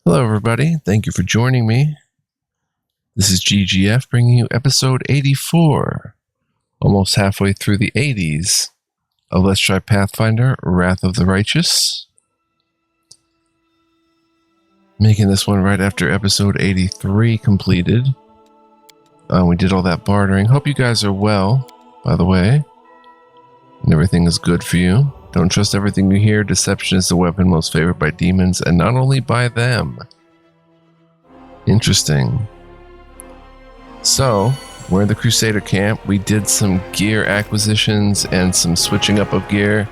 Hello, everybody. Thank you for joining me. This is GGF bringing you episode 84, almost halfway through the 80s of Let's Try Pathfinder, Wrath of the Righteous. Making this one right after episode 83 completed. We did all that bartering. Hope you guys are well, by the way, and everything is good for you. Don't trust everything you hear. Deception is the weapon most favored by demons, and not only by them. Interesting. So, we're in the Crusader camp. We did some gear acquisitions and some switching up of gear.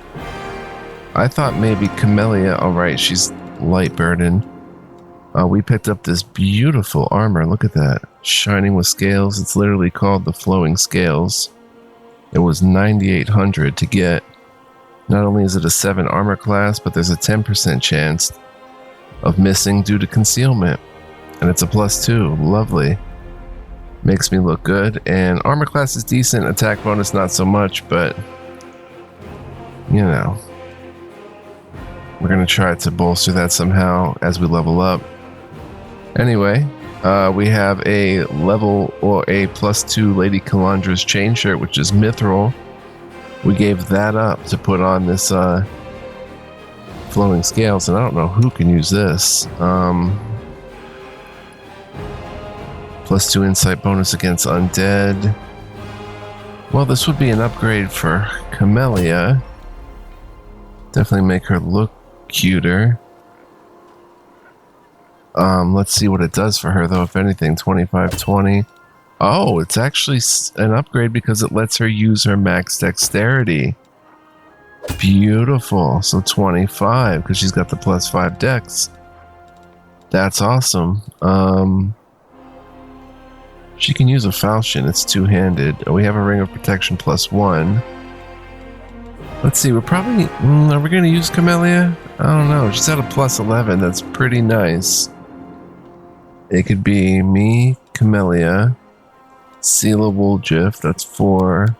I thought maybe Camellia, alright, she's light burden. We picked up this beautiful armor. Look at that. Shining with scales. It's literally called the Flowing Scales. It was 9,800 to get. Not only is it a 7 armor class, but there's a 10% chance of missing due to concealment. And it's a +2. Lovely. Makes me look good. And armor class is decent. Attack bonus not so much, but you know, we're going to try to bolster that somehow as we level up. Anyway, we have a level or a +2 Lady Calandra's chain shirt, which is mithril. We gave that up to put on this Flowing Scales, and I don't know who can use this. +2 insight bonus against undead. Well, this would be an upgrade for Camellia. Definitely make her look cuter. Let's see what it does for her, though, if anything. 25-20. Oh, it's actually an upgrade because it lets her use her max dexterity. Beautiful. So 25, because she's got the +5 dex. That's awesome. She can use a falchion. It's two-handed. We have a ring of protection +1. Let's see. We're probably... are we going to use Camellia? I don't know. She's at a +11. That's pretty nice. It could be me, Camellia, Sela Wooljiff, that's 4,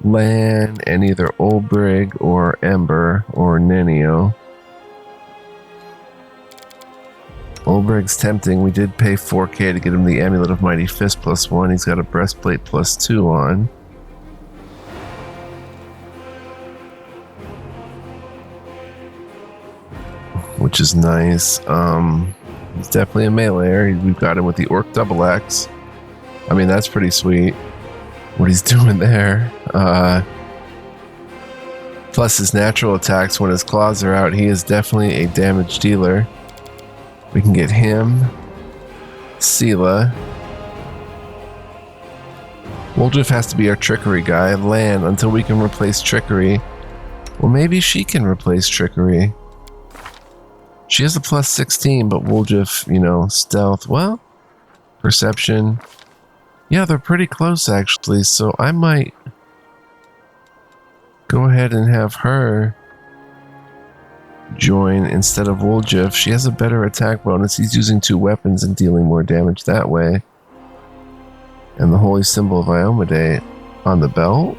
Lan, and either Olbrig or Ember or Nenio. Olbrig's tempting. We did pay 4k to get him the Amulet of Mighty Fist +1. He's got a breastplate +2 on. Which is nice. He's definitely a meleeer. We've got him with the Orc Double Axe. I mean, that's pretty sweet. What he's doing there. Plus his natural attacks when his claws are out. He is definitely a damage dealer. We can get him. Sela. Wooljiff has to be our trickery guy. Lan, until we can replace trickery. Well, maybe she can replace trickery. She has a +16, but Wooljiff, you know, stealth. Well, perception. Yeah, they're pretty close, actually, so I might go ahead and have her join instead of Wooljiff. She has a better attack bonus. He's using 2 weapons and dealing more damage that way. And the holy symbol of Iomedae on the belt.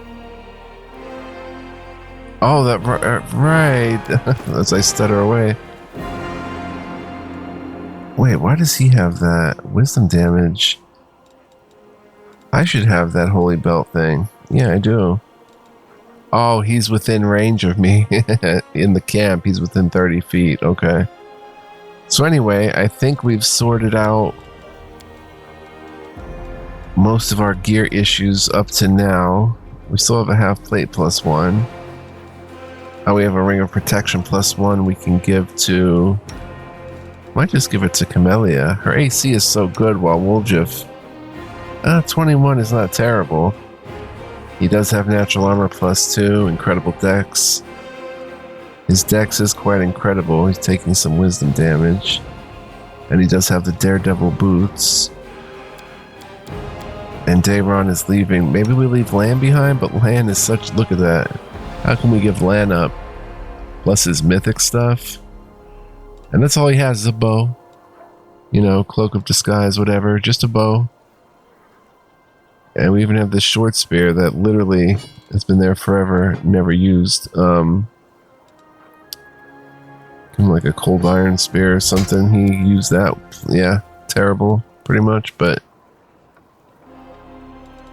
Oh, that right. As I stutter away. Wait, why does he have that? Wisdom damage. I should have that holy belt thing. Yeah, I do. Oh, he's within range of me. In the camp, he's within 30 feet. Okay. So anyway, I think we've sorted out most of our gear issues up to now. We still have a half plate +1. We have a ring of protection +1 we can give to... Might just give it to Camellia. Her AC is so good while Wooljiff... 21 is not terrible. He does have natural armor +2, incredible dex. His dex is quite incredible. He's taking some wisdom damage. And he does have the daredevil boots. And Dayron is leaving. Maybe we leave Lan behind, but Lan is such... Look at that. How can we give Lan up? Plus his mythic stuff. And that's all he has is a bow. You know, cloak of disguise, whatever. Just a bow. And we even have this short spear that literally has been there forever, never used. Can Like a cold iron spear or something. He used that. Yeah, terrible, pretty much. But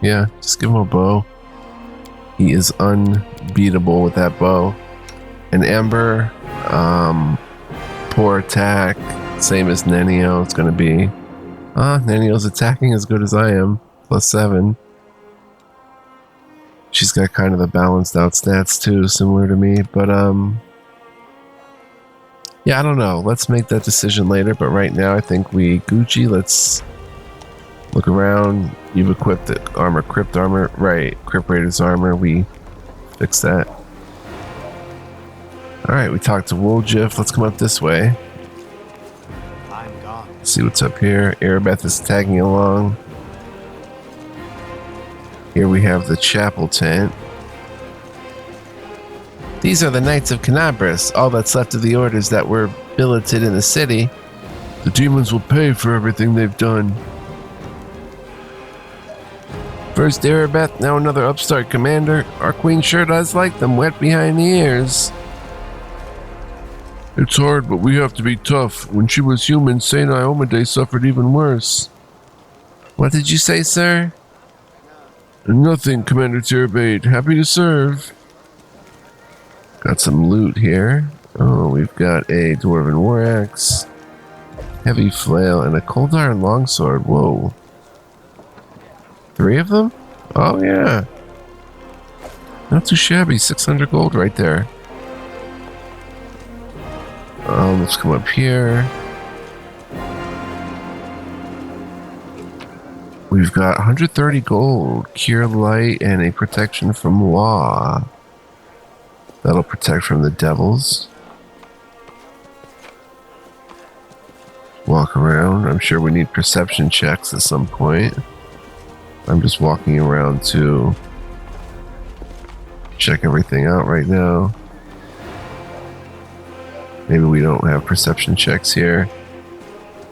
yeah, just give him a bow. He is unbeatable with that bow. And Ember, poor attack, same as Nenio. It's going to be. Nenio's attacking as good as I am, +7. She's got kind of the balanced out stats too, similar to me. But yeah, I don't know. Let's make that decision later. But right now, I think we Gucci. Let's look around. You've equipped the armor, crypt armor, right? Crypt Raiders armor. We fix that. All right, we talked to Woljif. Let's come up this way. I'm gone. See what's up here. Erebeth is tagging along. Here we have the chapel tent. These are the Knights of Canabras, all that's left of the orders that were billeted in the city. The demons will pay for everything they've done. First Erebeth, now another upstart commander. Our queen sure does like them wet behind the ears. It's hard, but we have to be tough. When she was human, Saint Iomade suffered even worse. What did you say, sir? Nothing, Commander Tierbaid. Happy to serve. Got some loot here. Oh, we've got a Dwarven War Axe, Heavy Flail, and a Cold Iron Longsword. Whoa. 3 of them? Oh, yeah. Not too shabby. 600 gold right there. Let's come up here. We've got 130 gold, Cure Light, and a Protection from Law. That'll protect from the devils. Walk around. I'm sure we need perception checks at some point. I'm just walking around to check everything out right now. Maybe we don't have perception checks here,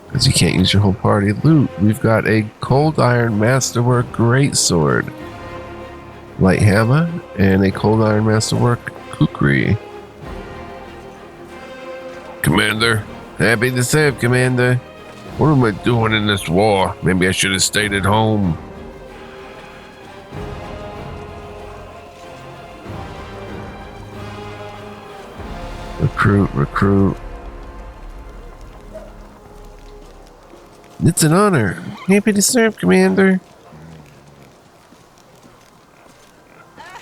because you can't use your whole party. Loot. We've got a Cold Iron Masterwork Greatsword, Light Hammer, and a Cold Iron Masterwork Kukri. Commander. Happy to serve, Commander. What am I doing in this war? Maybe I should have stayed at home. Recruit. It's an honor. Happy to serve, Commander.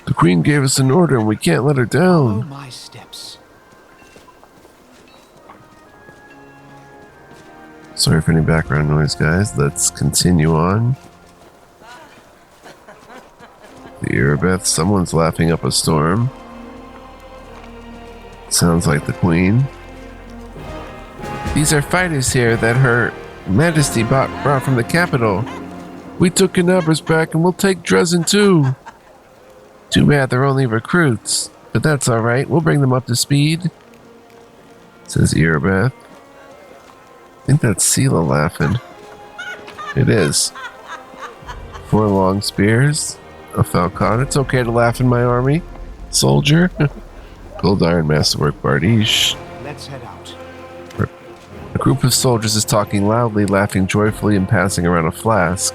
The Queen gave us an order and we can't let her down. Follow my steps. Sorry for any background noise, guys. Let's continue on. The Erebeth. Someone's laughing up a storm. Sounds like the Queen. These are fighters here that Her Majesty brought from the capital. We took Canabras back and we'll take Dresden too. Too bad they're only recruits, but that's alright. We'll bring them up to speed. Says Erebeth. I think that's Sela laughing. It is. 4 long spears. A falcon. It's okay to laugh in my army, soldier. Gold Iron Masterwork Bardiche. Let's head out. A group of soldiers is talking loudly, laughing joyfully, and passing around a flask.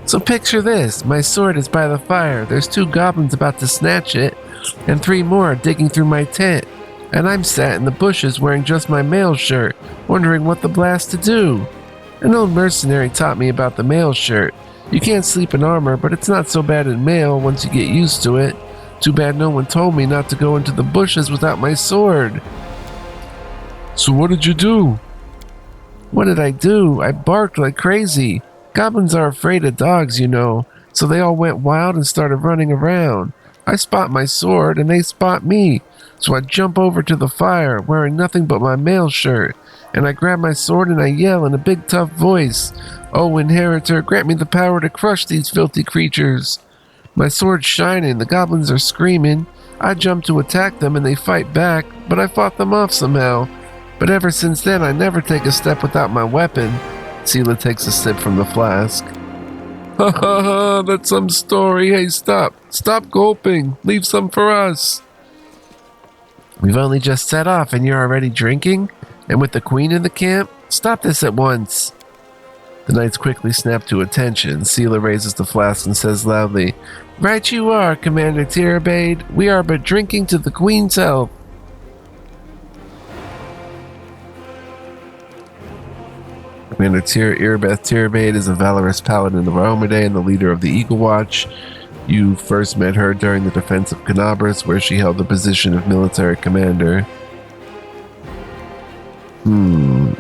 So picture this. My sword is by the fire. There's 2 goblins about to snatch it, and 3 more are digging through my tent. And I'm sat in the bushes wearing just my mail shirt, wondering what the blast to do. An old mercenary taught me about the mail shirt. You can't sleep in armor, but it's not so bad in mail once you get used to it. Too bad no one told me not to go into the bushes without my sword. So what did you do? What did I do? I barked like crazy. Goblins are afraid of dogs, you know, so they all went wild and started running around. I spot my sword and they spot me, so I jump over to the fire wearing nothing but my mail shirt, and I grab my sword and I yell in a big tough voice, "Oh, Inheritor, grant me the power to crush these filthy creatures." My sword's shining, the goblins are screaming. I jump to attack them and they fight back, but I fought them off somehow. But ever since then, I never take a step without my weapon. Sela takes a sip from the flask. Ha ha ha, that's some story. Hey, stop. Stop gulping. Leave some for us. We've only just set off and you're already drinking? And with the queen in the camp? Stop this at once. The knights quickly snap to attention. Sela raises the flask and says loudly, Right you are, Commander Tirabade. We are but drinking to the queen's health. Commander Irbeth Tirabade is a valorous paladin of Aromide and the leader of the Eagle Watch. You first met her during the defense of Canabras, where she held the position of military commander. I'm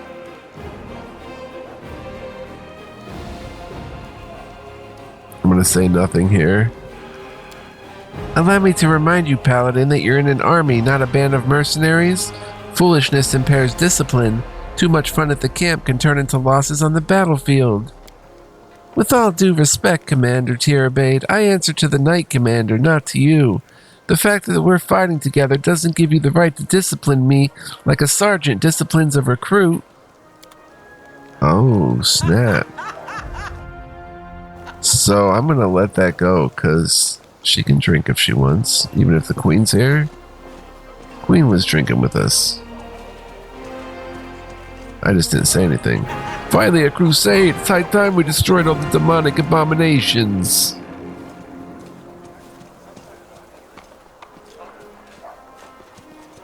gonna say nothing here. Allow me to remind you, Paladin, that you're in an army, not a band of mercenaries. Foolishness impairs discipline. Too much fun at the camp can turn into losses on the battlefield. With all due respect, Commander Tirabade, I answer to the Knight Commander, not to you. The fact that we're fighting together doesn't give you the right to discipline me like a sergeant disciplines a recruit. Oh, snap. So I'm gonna let that go, because she can drink if she wants, even if the Queen's here. Queen was drinking with us. I just didn't say anything. Finally, a crusade! It's high time we destroyed all the demonic abominations!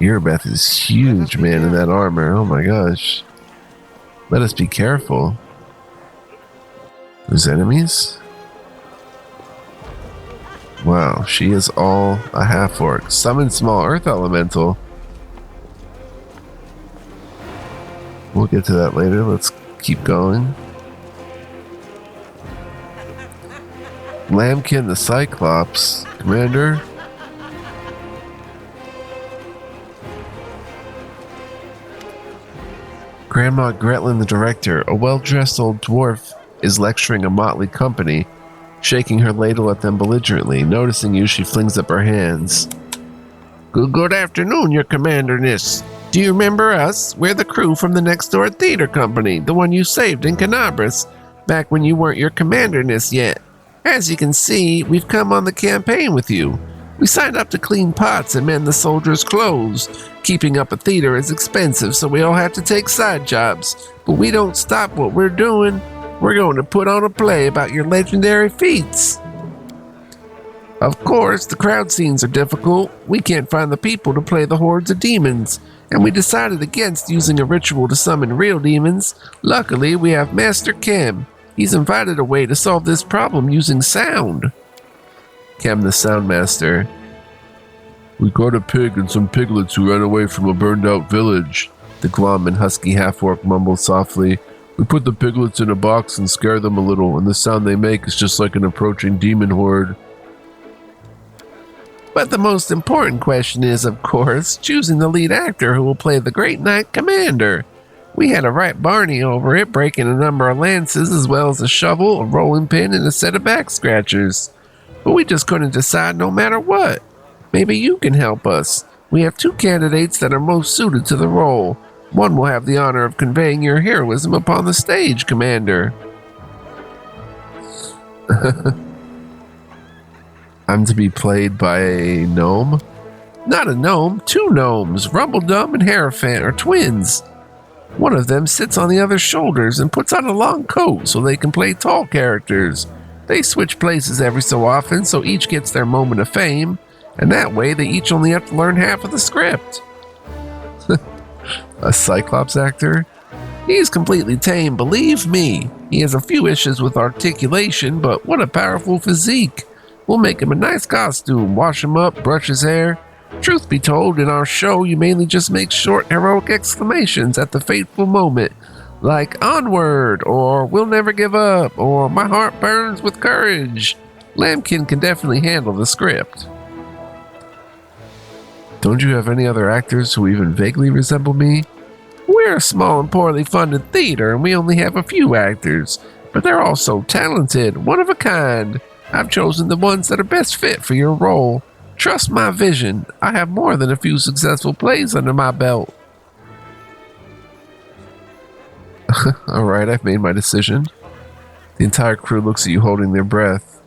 Erebeth is huge, man, in that armor. Oh my gosh. Let us be careful. There's enemies? Wow, she is all a half-orc. Summon small earth elemental. We'll get to that later. Let's keep going. Lambkin the Cyclops. Commander. Grandma Gretlin the Director, a well-dressed old dwarf, is lecturing a motley company, shaking her ladle at them belligerently. Noticing you, she flings up her hands. Good afternoon, your commanderness. Do you remember us? We're the crew from the next door theater company, the one you saved in Canabras, back when you weren't your commanderness yet. As you can see, we've come on the campaign with you. We signed up to clean pots and mend the soldiers' clothes. Keeping up a theater is expensive, so we all have to take side jobs. But we don't stop what we're doing. We're going to put on a play about your legendary feats. Of course, the crowd scenes are difficult. We can't find the people to play the hordes of demons, and we decided against using a ritual to summon real demons. Luckily, we have Master Kem. He's invited a way to solve this problem using sound. Kem the Soundmaster. We got a pig and some piglets who ran away from a burned-out village. The glum and husky half-orc mumbled softly. We put the piglets in a box and scare them a little, and the sound they make is just like an approaching demon horde. But the most important question is, of course, choosing the lead actor who will play the Great Knight Commander. We had a right Barney over it, breaking a number of lances as well as a shovel, a rolling pin, and a set of back scratchers. But we just couldn't decide no matter what. Maybe you can help us. We have two candidates that are most suited to the role. One will have the honor of conveying your heroism upon the stage, Commander. I'm to be played by a gnome? Not a gnome, two gnomes. Rumbledum and Hierophant are twins. One of them sits on the other's shoulders and puts on a long coat so they can play tall characters. They switch places every so often, so each gets their moment of fame, and that way they each only have to learn half of the script. A Cyclops actor? He's completely tame, believe me. He has a few issues with articulation, but what a powerful physique. We'll make him a nice costume, wash him up, brush his hair. Truth be told, in our show, you mainly just make short, heroic exclamations at the fateful moment, like onward, or we'll never give up, or my heart burns with courage. Lambkin can definitely handle the script. Don't you have any other actors who even vaguely resemble me? We're a small and poorly funded theater, and we only have a few actors, but they're all so talented, one of a kind. I've chosen the ones that are best fit for your role. Trust my vision. I have more than a few successful plays under my belt. Alright, I've made my decision. The entire crew looks at you holding their breath.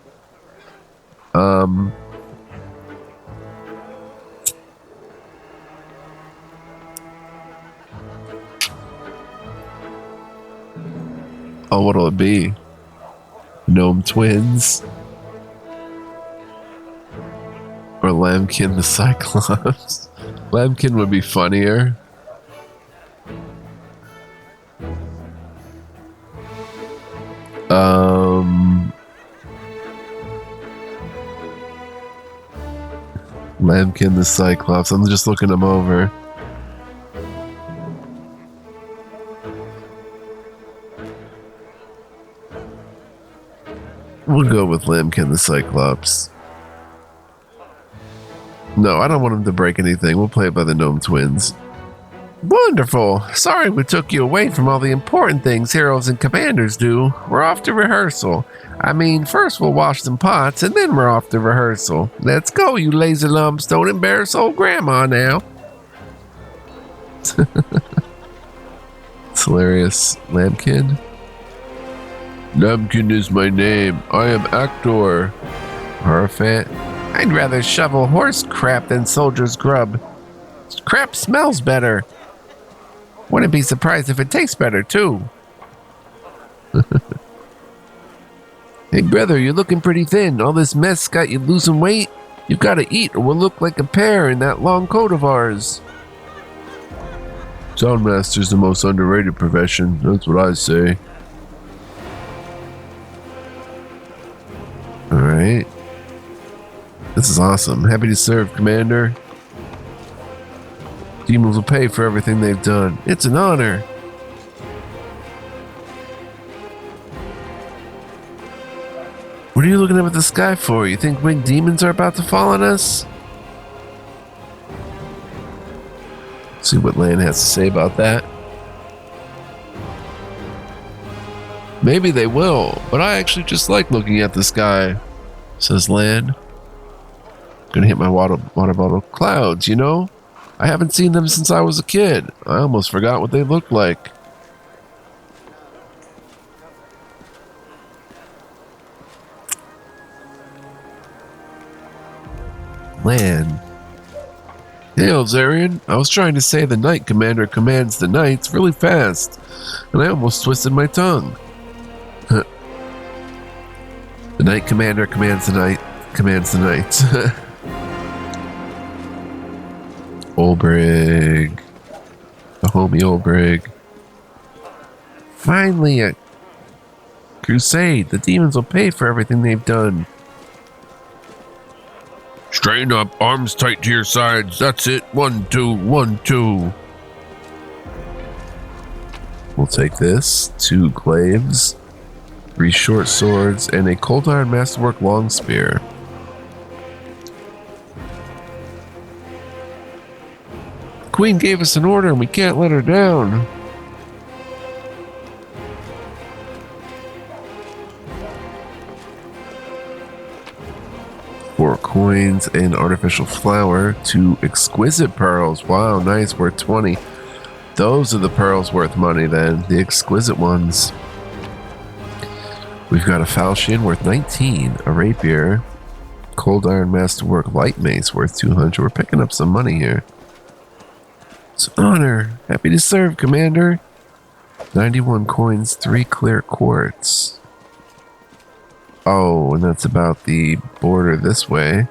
Oh, what'll it be? Gnome twins? Or Lambkin the Cyclops? Lambkin would be funnier. Lambkin the Cyclops. I'm just looking him over. We'll go with Lambkin the Cyclops. No, I don't want him to break anything. We'll play it by the Gnome Twins. Wonderful. Sorry we took you away from all the important things heroes and commanders do. We're off to rehearsal. I mean, first we'll wash some pots, and then we're off to rehearsal. Let's go, you lazy lumps. Don't embarrass old grandma now. It's hilarious. Lambkin? Lambkin is my name. I am Actor. Perfect. I'd rather shovel horse crap than soldier's grub. Crap smells better. Wouldn't be surprised if it tastes better, too. Hey, brother, you're looking pretty thin. All this mess got you losing weight? You've got to eat or we'll look like a pear in that long coat of ours. Soundmaster's the most underrated profession. That's what I say. Alright. This is awesome. Happy to serve, Commander. Demons will pay for everything they've done. It's an honor. What are you looking up at the sky for? You think winged demons are about to fall on us? See what Lan has to say about that. Maybe they will, but I actually just like looking at the sky, says Lan. Gonna hit my water bottle. Clouds, you know? I haven't seen them since I was a kid. I almost forgot what they looked like. Lan. Hey, Elzarian. I was trying to say the Knight Commander commands the Knights really fast, and I almost twisted my tongue. The Knight Commander commands the Knights. Olbrig. The homie Olbrig. Finally, a crusade. The demons will pay for everything they've done. Strain up, arms tight to your sides. That's it. 1, 2, 1, 2. We'll take this. 2 glaives, 3 short swords, and a cold iron masterwork long spear. Queen gave us an order and we can't let her down. Four coins, an artificial flower, 2 exquisite pearls. Wow, nice, worth 20. Those are the pearls worth money then, the exquisite ones. We've got a falchion worth 19, a rapier, cold iron masterwork light mace worth 200. We're picking up some money here. It's an honor. Happy to serve, Commander. 91 coins, 3 clear quartz. Oh, and that's about the border this way.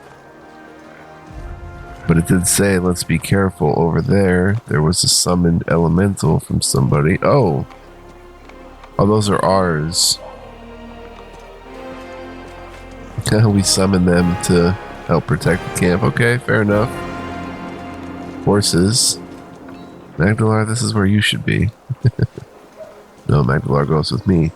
But it did say, let's be careful over there. There was a summoned elemental from somebody. Oh, those are ours. We summon them to help protect the camp. Okay, fair enough. Horses. Magdalar, this is where you should be. No, Magdalar goes with me.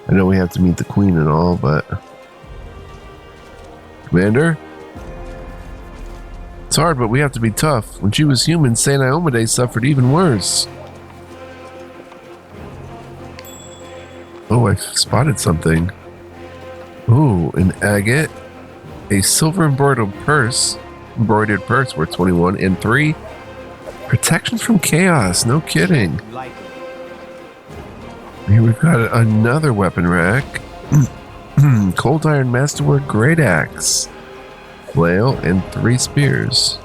I know we have to meet the queen and all, but... Commander? It's hard, but we have to be tough. When she was human, Saint Iomade suffered even worse. Oh, I spotted something. Ooh, an agate, a silver embroidered purse worth 21, and 3 protections from chaos. No kidding. Here we've got another weapon rack. Cold iron masterwork great axe, flail, and 3 spears.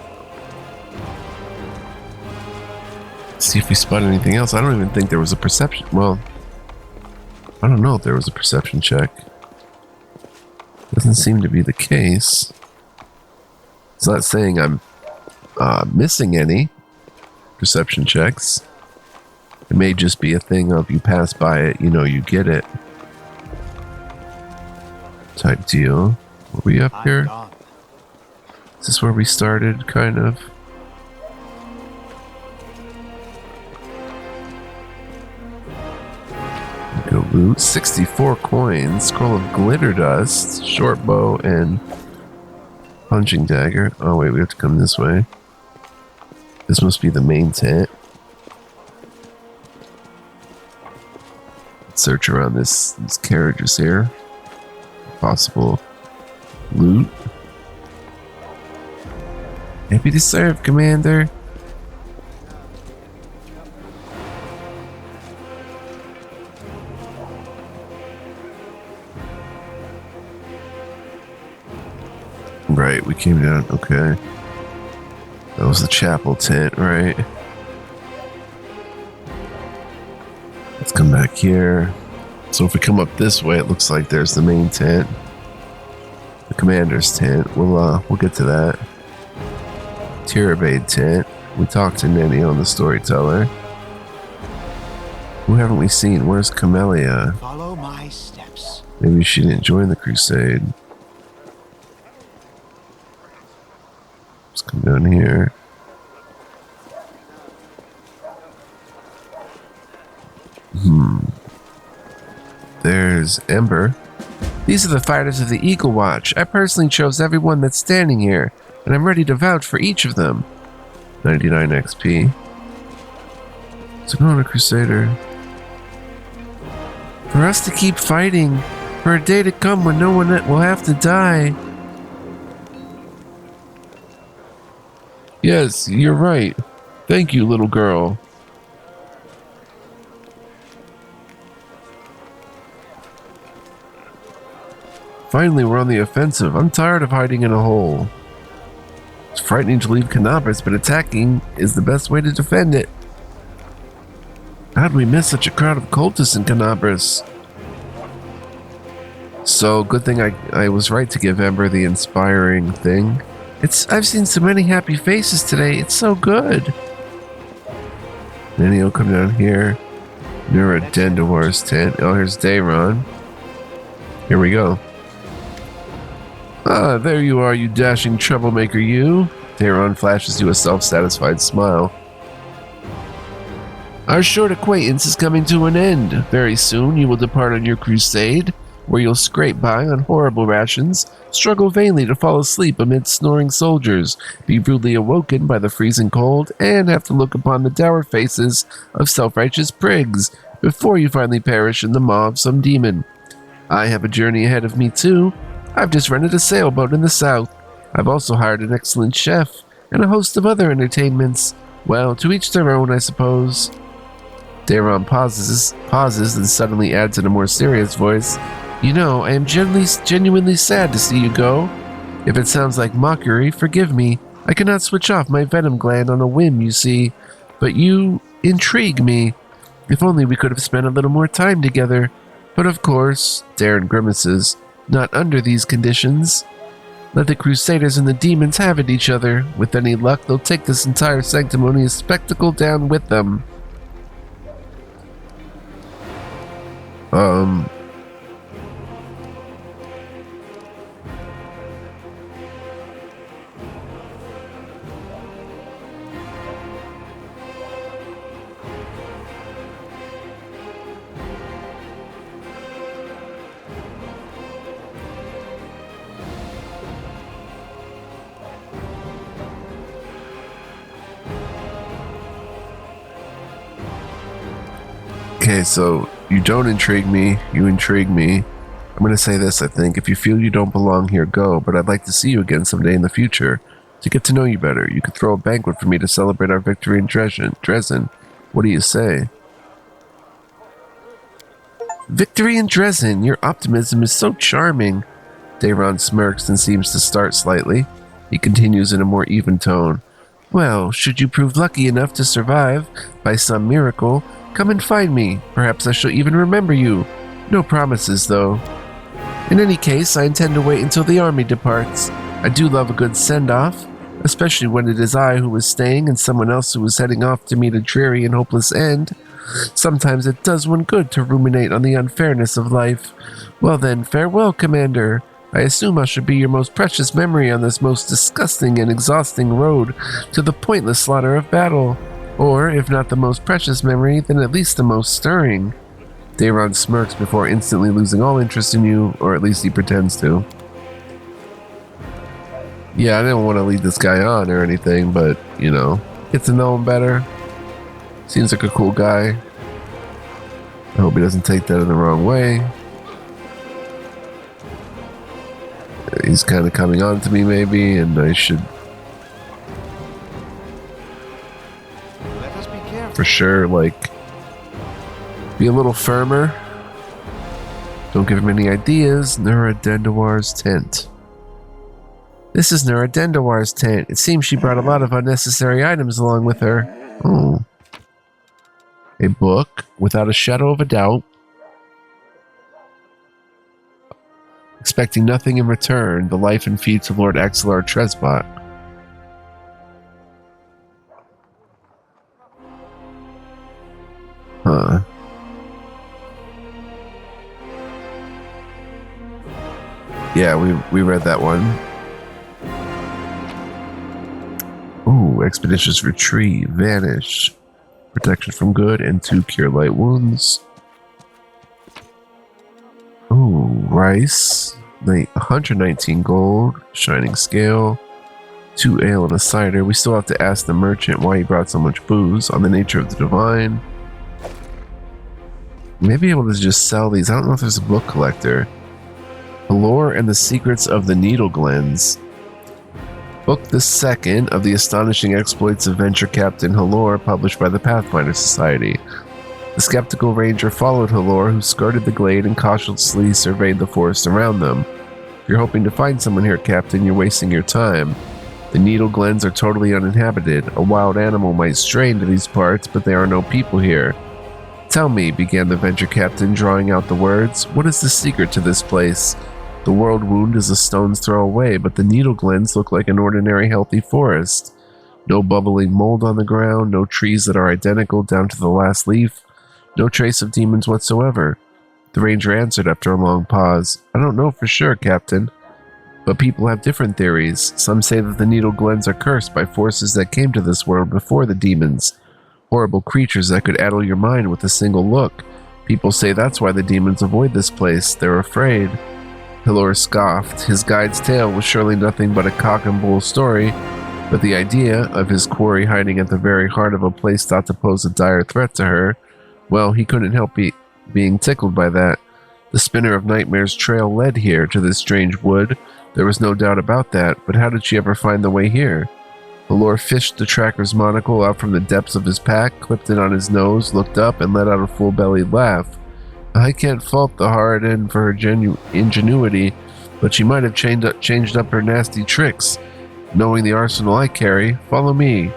See if we spot anything else. I don't even think there was a perception. Well, I don't know if there was a perception check. Doesn't seem to be the case. It's not saying I'm missing any perception checks. It may just be a thing of you pass by it, you know, you get it type deal. Were we up here? Gone. Is this where we started, kind of? Go loot. 64 coins, scroll of glitter dust, short bow, and punching dagger. Oh wait, we have to come this way. This must be the main tent. Let's search around these carriages here. Possible loot. Happy to serve, Commander. Right, we came down. Okay. That was the chapel tent, right? Let's come back here. So if we come up this way, it looks like there's the main tent. The commander's tent. We'll get to that. Tirabade tent. We talked to Nenio, the storyteller. Who haven't we seen? Where's Camellia? Follow my steps. Maybe she didn't join the crusade. Let's come down here. There's Ember. These are the fighters of the Eagle Watch. I personally chose everyone that's standing here, and I'm ready to vouch for each of them. 99 XP. So go on a Crusader. For us to keep fighting, for a day to come when no one will have to die. Yes, you're right. Thank you, little girl. Finally, we're on the offensive. I'm tired of hiding in a hole. It's frightening to leave Canabras, but attacking is the best way to defend it. How'd we miss such a crowd of cultists in Canabras? So, good thing I was right to give Ember the inspiring thing. I've seen so many happy faces today. It's so good. Then he'll come down here. Near a Dendawar's tent. Oh, here's Dayron. Here we go. Ah, there you are, you dashing troublemaker, you. Dayron flashes you a self-satisfied smile. Our short acquaintance is coming to an end. Very soon you will depart on your crusade, where you'll scrape by on horrible rations, struggle vainly to fall asleep amid snoring soldiers, be rudely awoken by the freezing cold, and have to look upon the dour faces of self-righteous prigs before you finally perish in the maw of some demon. I have a journey ahead of me too. I've just rented a sailboat in the south. I've also hired an excellent chef and a host of other entertainments. Well, to each their own, I suppose. Dayron pauses, and suddenly adds in a more serious voice, You know, I am genuinely sad to see you go. If it sounds like mockery, forgive me. I cannot switch off my venom gland on a whim, you see. But you intrigue me. If only we could have spent a little more time together. But of course, Darren grimaces, not under these conditions. Let the Crusaders and the demons have at each other. With any luck, they'll take this entire sanctimonious spectacle down with them. Okay, so you don't intrigue me, you intrigue me. I'm going to say this, I think. If you feel you don't belong here, go, but I'd like to see you again someday in the future. To get to know you better, you could throw a banquet for me to celebrate our victory in Dresden. What do you say? Victory in Dresden! Your optimism is so charming. Dayron smirks and seems to start slightly. He continues in a more even tone. Well, should you prove lucky enough to survive, by some miracle, come and find me. Perhaps I shall even remember you. No promises, though. In any case, I intend to wait until the army departs. I do love a good send-off, especially when it is I who was staying and someone else who was heading off to meet a dreary and hopeless end. Sometimes it does one good to ruminate on the unfairness of life. Well then, farewell, Commander. I assume I should be your most precious memory on this most disgusting and exhausting road to the pointless slaughter of battle. Or, if not the most precious memory, then at least the most stirring. Dayron smirks before instantly losing all interest in you, or at least he pretends to. Yeah, I didn't want to lead this guy on or anything, but, you know, get to know him better. Seems like a cool guy. I hope he doesn't take that in the wrong way. He's kind of coming on to me maybe, and I should Let us be careful. for sure, like, be a little firmer. Don't give him any ideas. Nuradendawar's tent. This is Nuradendawar's tent. It seems she brought a lot of unnecessary items along with her. Oh. A book, without a shadow of a doubt. Expecting nothing in return, the life and feats of Lord Axelar Tresbot. Huh. Yeah, we read that one. Ooh, expeditious retreat, vanish, protection from good, and 2 cure light wounds. Ooh, rice, 119 gold, shining scale, 2 ale and a cider. We still have to ask the merchant why he brought so much booze, on the nature of the divine. Maybe able to just sell these. I don't know if there's a book collector. The Lore and the Secrets of the Needle Glens. Book the second of the astonishing exploits of Venture Captain Halor, published by the Pathfinder Society. The skeptical ranger followed Halor, who skirted the glade and cautiously surveyed the forest around them. If you're hoping to find someone here, Captain, you're wasting your time. The Needle Glens are totally uninhabited. A wild animal might stray into these parts, but there are no people here. Tell me, began the Venture Captain, drawing out the words, what is the secret to this place? The World Wound is a stone's throw away, but the Needle Glens look like an ordinary healthy forest. No bubbling mold on the ground, no trees that are identical down to the last leaf, no trace of demons whatsoever. The ranger answered after a long pause, I don't know for sure, Captain, but people have different theories. Some say that the Needle Glens are cursed by forces that came to this world before the demons. Horrible creatures that could addle your mind with a single look. People say that's why the demons avoid this place. They're afraid. Halor scoffed. His guide's tale was surely nothing but a cock and bull story, but the idea of his quarry hiding at the very heart of a place thought to pose a dire threat to her, well, he couldn't help being tickled by that. The Spinner of Nightmares trail led here to this strange wood. There was no doubt about that, but how did she ever find the way here? Halor fished the tracker's monocle out from the depths of his pack, clipped it on his nose, looked up, and let out a full-bellied laugh. I can't fault the hard end for her ingenuity, but she might have changed up her nasty tricks. Knowing the arsenal I carry, follow me.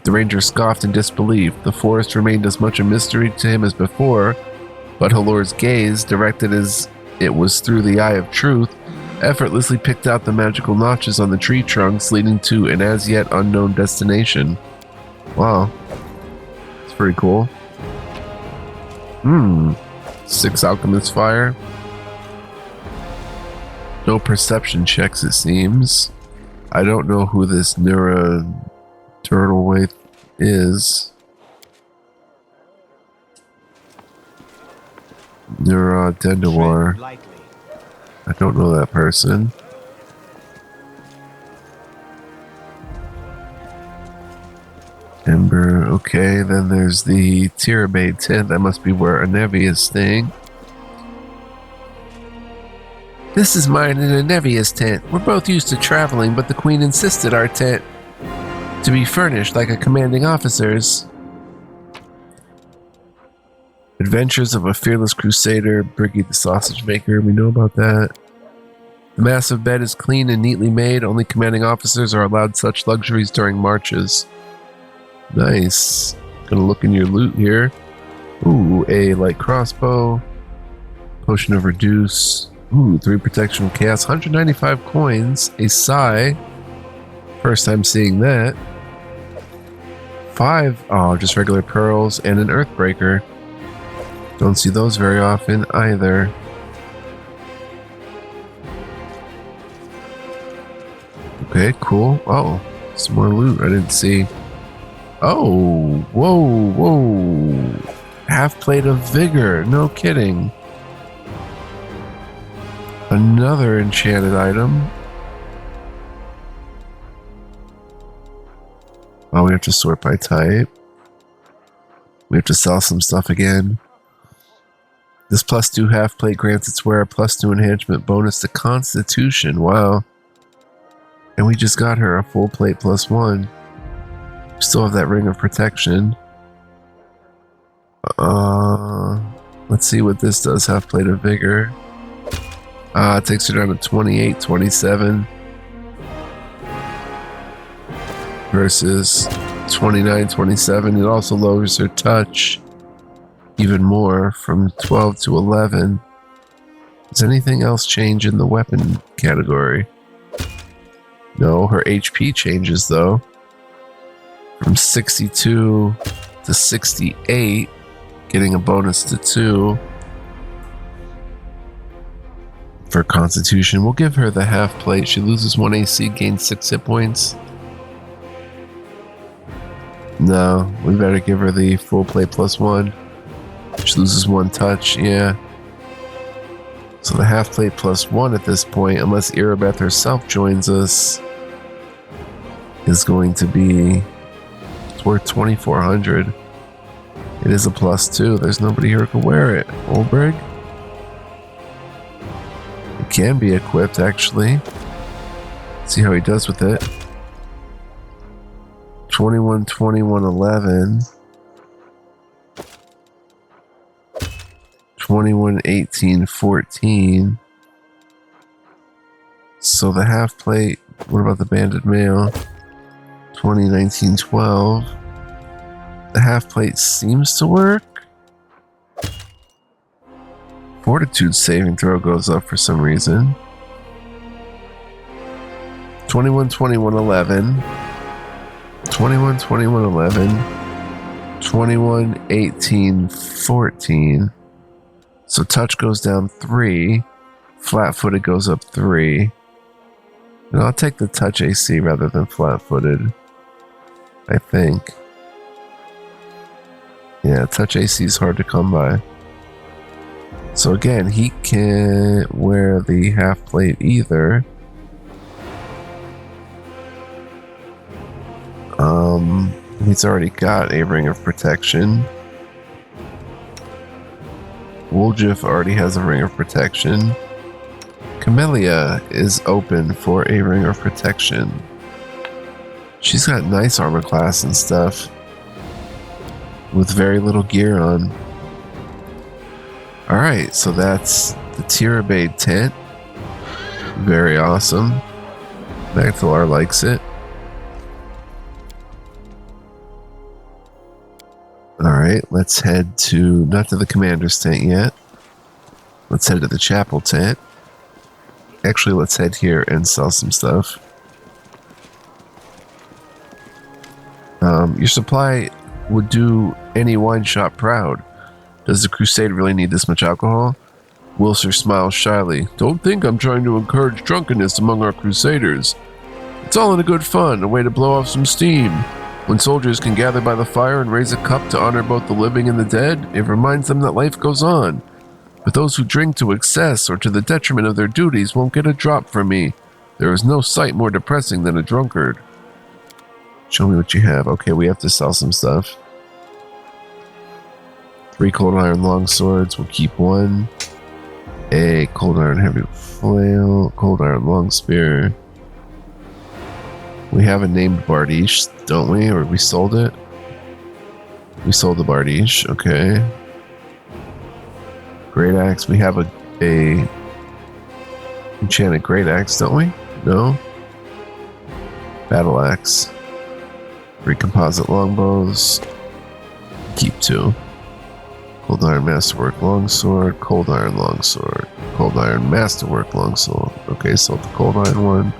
The ranger scoffed in disbelief. The forest remained as much a mystery to him as before, but Halor's gaze, directed as it was through the eye of truth, effortlessly picked out the magical notches on the tree trunks leading to an as yet unknown destination. Wow. It's pretty cool. 6 alchemist fire. No perception checks, it seems. I don't know who this Nura Turtlewaith is. Nura Dendawar. I don't know that person. Ember, okay, then there's the Tirabay tent. That must be where Anevi is staying. This is mine and Anevia's tent. We're both used to traveling, but the Queen insisted our tent to be furnished like a commanding officer's. Adventures of a Fearless Crusader, Briggy the Sausage Maker, we know about that. The massive bed is clean and neatly made. Only commanding officers are allowed such luxuries during marches. Nice. Gonna look in your loot here. Ooh, a light crossbow. Potion of reduce. Ooh, 3 protection from chaos. 195 coins. A sigh. First time seeing that. 5, oh, just regular pearls. And an earthbreaker. Don't see those very often either. Okay, cool. Oh, some more loot I didn't see. Oh, whoa. Half plate of vigor. No kidding. Another enchanted item. Oh, we have to sort by type. We have to sell some stuff again. This +2 half plate grants its wearer +2 enhancement bonus to Constitution. Wow. And we just got her a full plate +1. We still have that ring of protection. Let's see what this does. Half plate of vigor. It takes her down to 28, 27. Versus 29, 27. It also lowers her touch even more from 12 to 11. Does anything else change in the weapon category? No, her HP changes though. From 62 to 68, getting a bonus to 2. For Constitution, we'll give her the half plate. She loses 1 AC, gains 6 hit points. No, we better give her the full plate +1. She loses 1 touch, yeah. So the half plate +1 at this point, unless Irabeth herself joins us, is going to be, it's worth 2,400. It is a +2. There's nobody here who can wear it. Olberg? It can be equipped, actually. See how he does with it. 21, 21, 11. 21, 18, 14. So the half plate, what about the banded mail? 20, 19, 12. The half plate seems to work. Fortitude saving throw goes up for some reason. 21, 21, 11. 21, 21, 11. 21, 18, 14. So touch goes down 3. Flat-footed goes up 3. And I'll take the touch AC rather than flat-footed. I think. Yeah, touch AC is hard to come by. So again, he can't wear the half plate either. He's already got a ring of protection. Woljif already has a ring of protection. Camellia is open for a ring of protection. She's got nice armor class and stuff, with very little gear on. Alright, so that's the Tirabade tent. Very awesome. Magdalar likes it. Alright, let's head to, not to the commander's tent yet. Let's head to the chapel tent. Actually, let's head here and sell some stuff. Your supply would do any wine shop proud. Does the crusade really need this much alcohol? Wilser smiles shyly. Don't think I'm trying to encourage drunkenness among our crusaders. It's all in a good fun, a way to blow off some steam. When soldiers can gather by the fire and raise a cup to honor both the living and the dead, it reminds them that life goes on. But those who drink to excess or to the detriment of their duties won't get a drop from me. There is no sight more depressing than a drunkard. Show me what you have. Okay, we have to sell some stuff. 3 cold iron long swords. We'll keep 1. A cold iron heavy flail. Cold iron long spear. We have a named Bardiche, don't we? Or we sold it? We sold the Bardiche. Okay. Great axe. We have a Enchanted Great Axe, don't we? No. Battle Axe. 3 composite longbows. Keep 2. Cold Iron Masterwork Longsword. Cold Iron Longsword. Cold Iron Masterwork Longsword. Okay, so the Cold Iron one.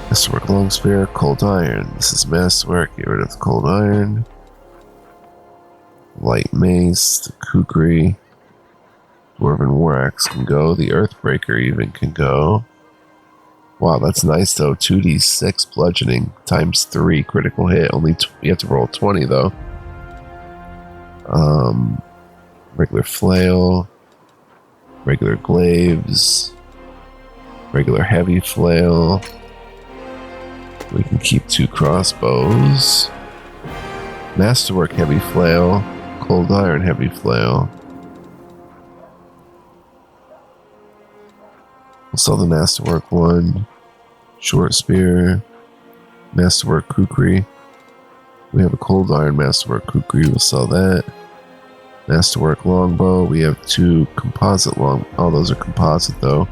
Masterwork Long Spear. Cold Iron. This is Masterwork. Get rid of the Cold Iron. Light Mace. The Kukri. Dwarven War Axe can go. The Earthbreaker even can go. Wow, that's nice though. 2d6 bludgeoning times 3 critical hit. Only you have to roll 20 though. Regular flail, regular glaives, regular heavy flail. We can keep 2 crossbows. Masterwork heavy flail, cold iron heavy flail. We'll sell the Masterwork one. Short spear. Masterwork kukri. We have a cold iron Masterwork kukri. We'll sell that. Masterwork longbow. We have 2 composite long. Oh, those are composite though.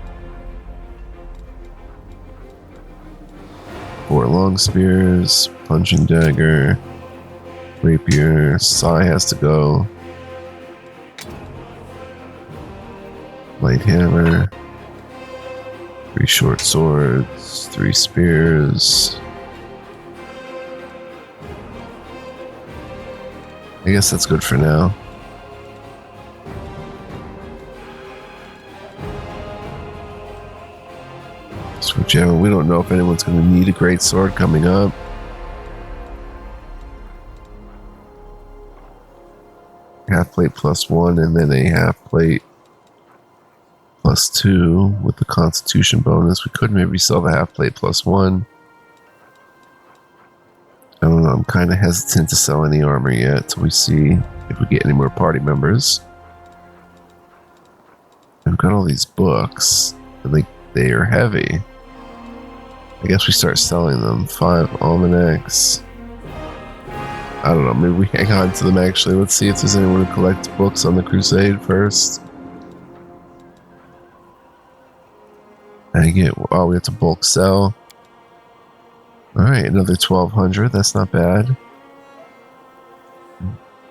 4 long spears. Punching dagger. Rapier. Sai has to go. Light hammer. 3 short swords, 3 spears. I guess that's good for now. Switch out. We don't know if anyone's going to need a great sword coming up. Half plate +1 and then a half plate +2 with the Constitution bonus. We could maybe sell the half plate +1. I don't know. I'm kind of hesitant to sell any armor yet till we see if we get any more party members. I've got all these books, and they are heavy. I guess we start selling them. 5 almanacs. I don't know. Maybe we hang on to them actually. Let's see if there's anyone who collects books on the Crusade first. I get, oh, we have to bulk sell. Alright, another 1,200. That's not bad.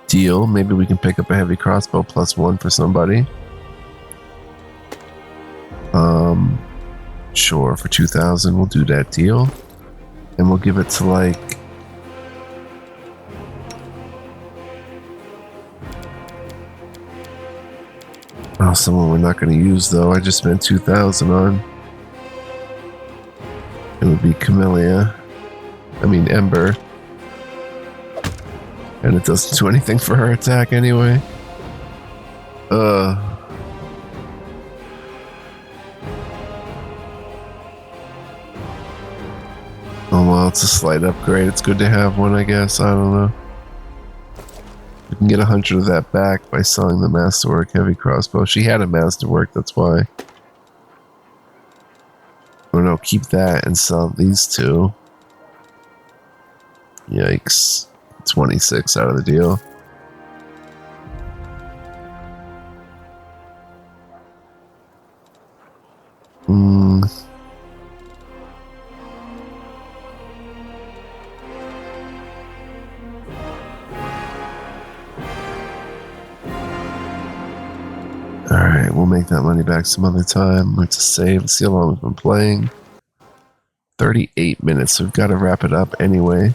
Deal. Maybe we can pick up a heavy crossbow +1 for somebody. Sure, for 2,000 we'll do that deal. And we'll give it to like... Oh, someone we're not going to use though. I just spent 2,000 on. It would be Camellia. I mean Ember. And it doesn't do anything for her attack anyway. Oh well, it's a slight upgrade. It's good to have one, I guess. I don't know. We can get 100 of that back by selling the Masterwork heavy crossbow. She had a Masterwork, that's why. Oh no, keep that and sell these 2. Yikes. 26 out of the deal. Alright, we'll make that money back some other time. Let's save. Let's see how long we've been playing. 38 minutes, so we've got to wrap it up anyway.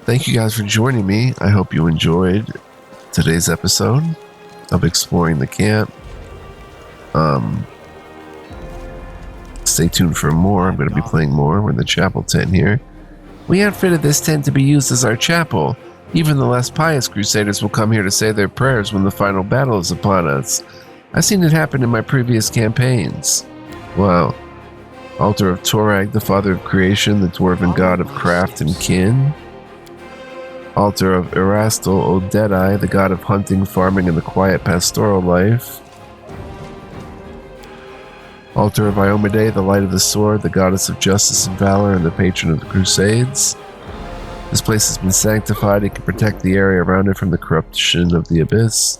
Thank you guys for joining me. I hope you enjoyed today's episode of Exploring the Camp. Stay tuned for more. I'm going to be playing more. We're in the chapel tent here. We outfitted this tent to be used as our chapel. Even the less pious crusaders will come here to say their prayers when the final battle is upon us. I've seen it happen in my previous campaigns. Wow. Altar of Torag, the father of creation, the dwarven god of craft and kin. Altar of Erastil, O Deadeye, the god of hunting, farming, and the quiet pastoral life. Altar of Iomade, the light of the sword, the goddess of justice and valor, and the patron of the Crusades. This place has been sanctified. It can protect the area around it from the corruption of the abyss.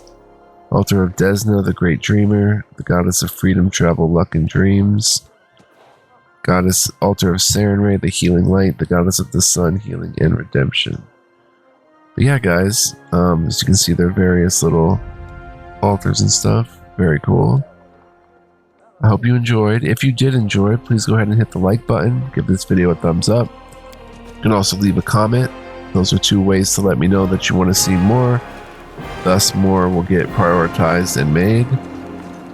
Altar of Desna, the great dreamer, the goddess of freedom, travel, luck, and dreams. Goddess Altar of Sarenrae, the healing light, the goddess of the sun, healing and redemption. But yeah, guys, as you can see, there are various little altars and stuff. Very cool. I hope you enjoyed. If you did enjoy, please go ahead and hit the like button. Give this video a thumbs up. You can also leave a comment. Those are 2 ways to let me know that you want to see more. Thus, more will get prioritized and made.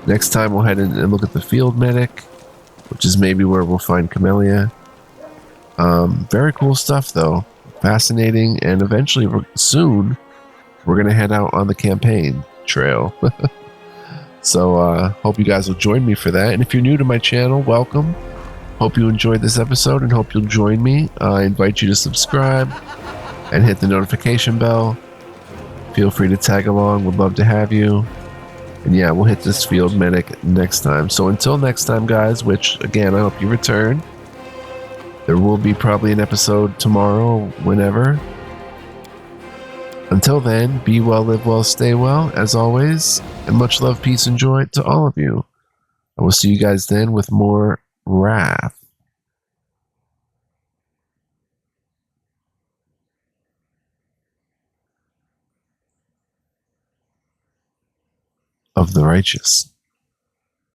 Next time, we'll head in and look at the field medic, which is maybe where we'll find Camellia. Very cool stuff, though. Fascinating, and eventually, soon, we're going to head out on the campaign trail. So, hope you guys will join me for that. And if you're new to my channel, welcome. Hope you enjoyed this episode and hope you'll join me. I invite you to subscribe and hit the notification bell. Feel free to tag along. Would love to have you. And yeah, we'll hit this field medic next time. So until next time, guys, which, again, I hope you return. There will be probably an episode tomorrow, whenever. Until then, be well, live well, stay well, as always. And much love, peace, and joy to all of you. I will see you guys then with more Wrath of the Righteous.